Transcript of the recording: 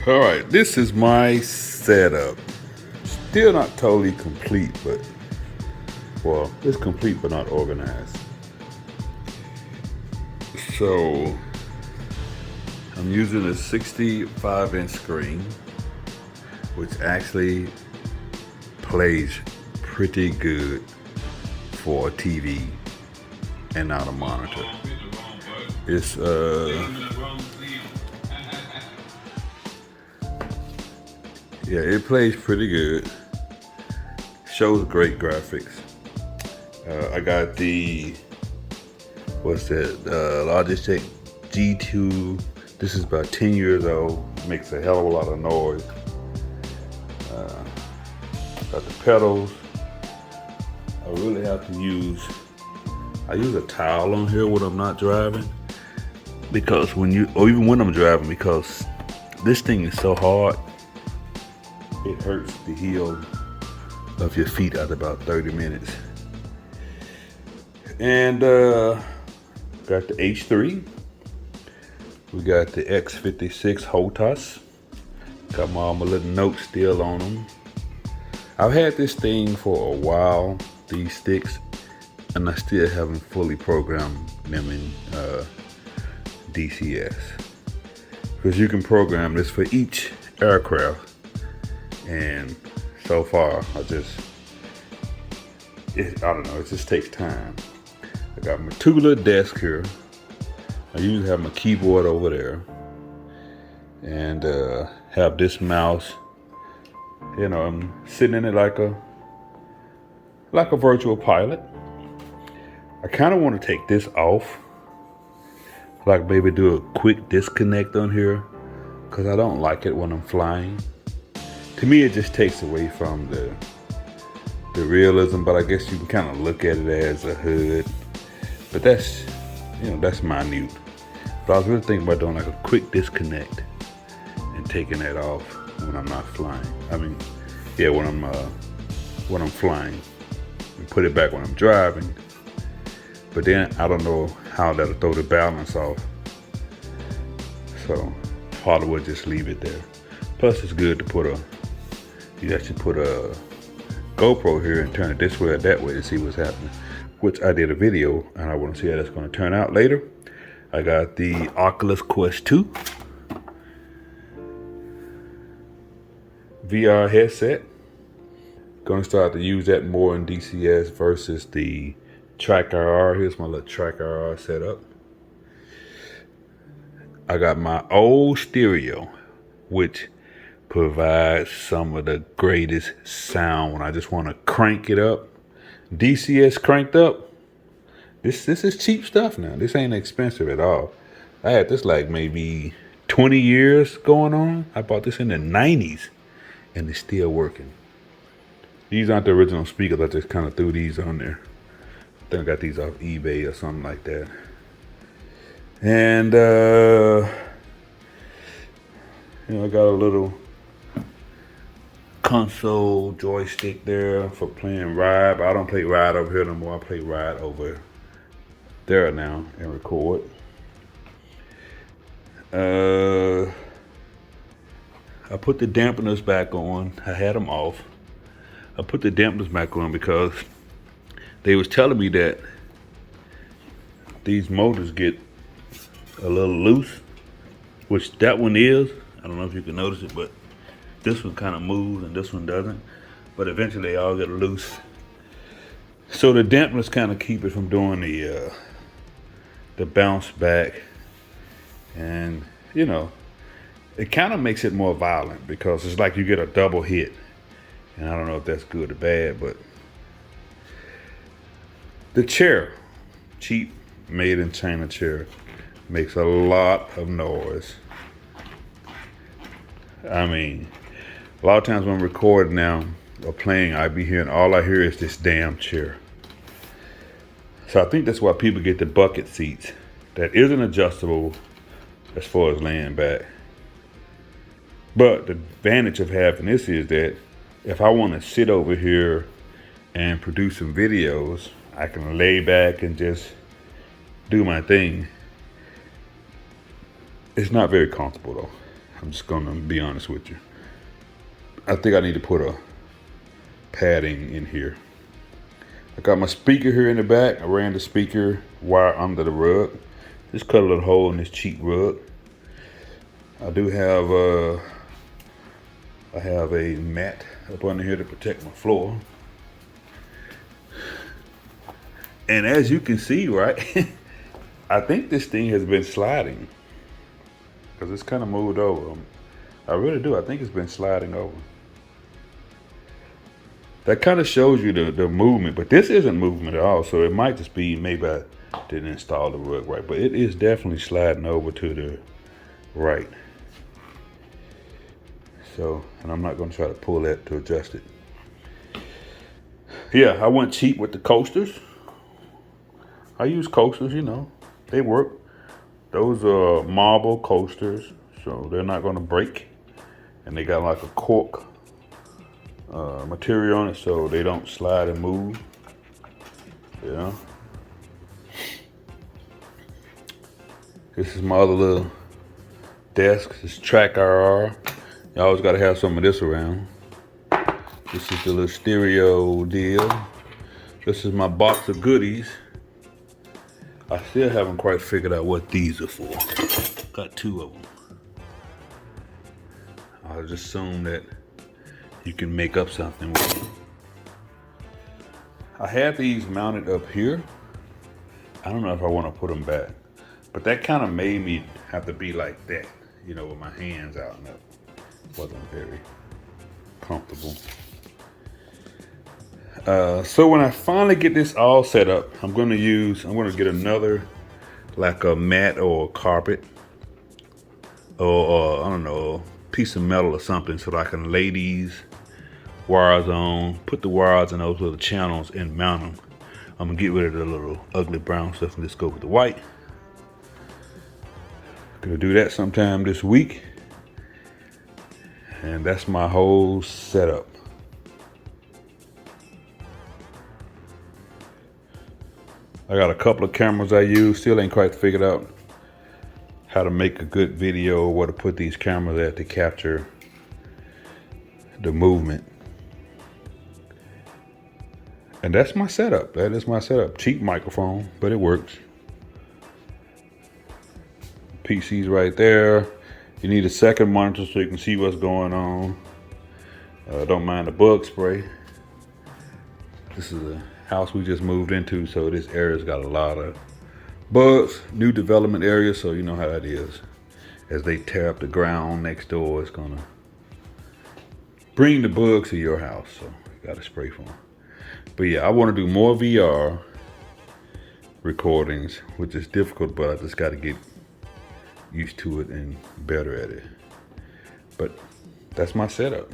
All right, this is my setup. Still not totally complete, but well, it's complete but not organized. So I'm using a 65-inch screen, which actually plays pretty good for a TV and not a monitor. It's yeah, it plays pretty good. Shows great graphics. I got the Logitech G2. This is about 10 years old. Makes a hell of a lot of noise. Got the pedals. I really have to use a towel on here when I'm not driving, because even when I'm driving, because this thing is so hard, it hurts the heel of your feet after about 30 minutes. And got the H3. We got the X56 HOTAS. Got all my little notes still on them. I've had this thing for a while, these sticks, and I still haven't fully programmed them in DCS. Because you can program this for each aircraft. And so far, I don't know, it just takes time. I got my two little desks here. I usually have my keyboard over there. And have this mouse. You know, I'm sitting in it like a virtual pilot. I kind of want to take this off. Like maybe do a quick disconnect on here, because I don't like it when I'm flying. To me, it just takes away from the realism, but I guess you can kind of look at it as a hood. But that's minute. But I was really thinking about doing like a quick disconnect and taking that off when I'm not flying. When I'm flying, and put it back when I'm driving. But then I don't know how that'll throw the balance off. So probably would just leave it there. Plus, it's good to you actually put a GoPro here and turn it this way or that way to see what's happening. Which I did a video, and I want to see how that's going to turn out later. I got the Oculus Quest 2 VR headset. Going to start to use that more in DCS versus the Track RR. Here's my little Track RR setup. I got my old stereo, which provides some of the greatest sound when I just want to crank it up. DCS cranked up. This is cheap stuff now. This ain't expensive at all. I had this like maybe 20 years going on. I bought this in the 90s and it's still working. These aren't the original speakers. I just kind of threw these on there. I think I got these off eBay or something like that. And I got a little console joystick there for playing Ride. But I don't play Ride over here no more. I play Ride over there now and record. I put the dampeners back on. I had them off. I put the dampeners back on because they was telling me that these motors get a little loose, which that one is. I don't know if you can notice it, but this one kind of moves and this one doesn't. But eventually they all get loose. So the dampeners kind of keep it from doing the bounce back. And, it kind of makes it more violent because it's like you get a double hit. And I don't know if that's good or bad, but the chair, cheap, made in China chair, makes a lot of noise. I mean, a lot of times when I'm recording now or playing, all I hear is this damn chair. So I think that's why people get the bucket seats. That isn't adjustable as far as laying back. But the advantage of having this is that if I want to sit over here and produce some videos, I can lay back and just do my thing. It's not very comfortable though. I'm just gonna be honest with you. I think I need to put a padding in here. I got my speaker here in the back. I ran the speaker wire under the rug. Just cut a little hole in this cheap rug. I do have a mat up under here to protect my floor. And as you can see, right, I think this thing has been sliding because it's kind of moved over. I really do. I think it's been sliding over. That kind of shows you the movement, but this isn't movement at all. So it might just be maybe I didn't install the rug right, but it is definitely sliding over to the right. So, and I'm not going to try to pull that to adjust it. Yeah, I went cheap with the coasters. I use coasters, you know, they work. Those are marble coasters, so they're not going to break. And they got like a cork material on it, so they don't slide and move. Yeah. This is my other little desk. This track RR. You always got to have some of this around. This is the little stereo deal. This is my box of goodies. I still haven't quite figured out what these are for. Got two of them. I'll just assume that you can make up something with them. I have these mounted up here. I don't know if I want to put them back, but that kind of made me have to be like that, you know, with my hands out and up. Wasn't very comfortable. So when I finally get this all set up, I'm gonna get another, like a mat or a carpet or I don't know, a piece of metal or something so that I can lay these wires on, put the wires in those little channels and mount them. I'm gonna get rid of the little ugly brown stuff and just go with the white. Gonna do that sometime this week. And that's my whole setup. I got a couple of cameras I use, still ain't quite figured out how to make a good video or where to put these cameras at to capture the movement. And that's my setup. That is my setup. Cheap microphone, but it works. PC's right there. You need a second monitor so you can see what's going on. Don't mind the bug spray. This is a house we just moved into, so this area's got a lot of bugs, new development area, so you know how that is. As they tear up the ground next door, it's gonna bring the bugs to your house, so you gotta spray for them. But yeah, I wanna do more VR recordings, which is difficult, but I just gotta get used to it and better at it. But that's my setup.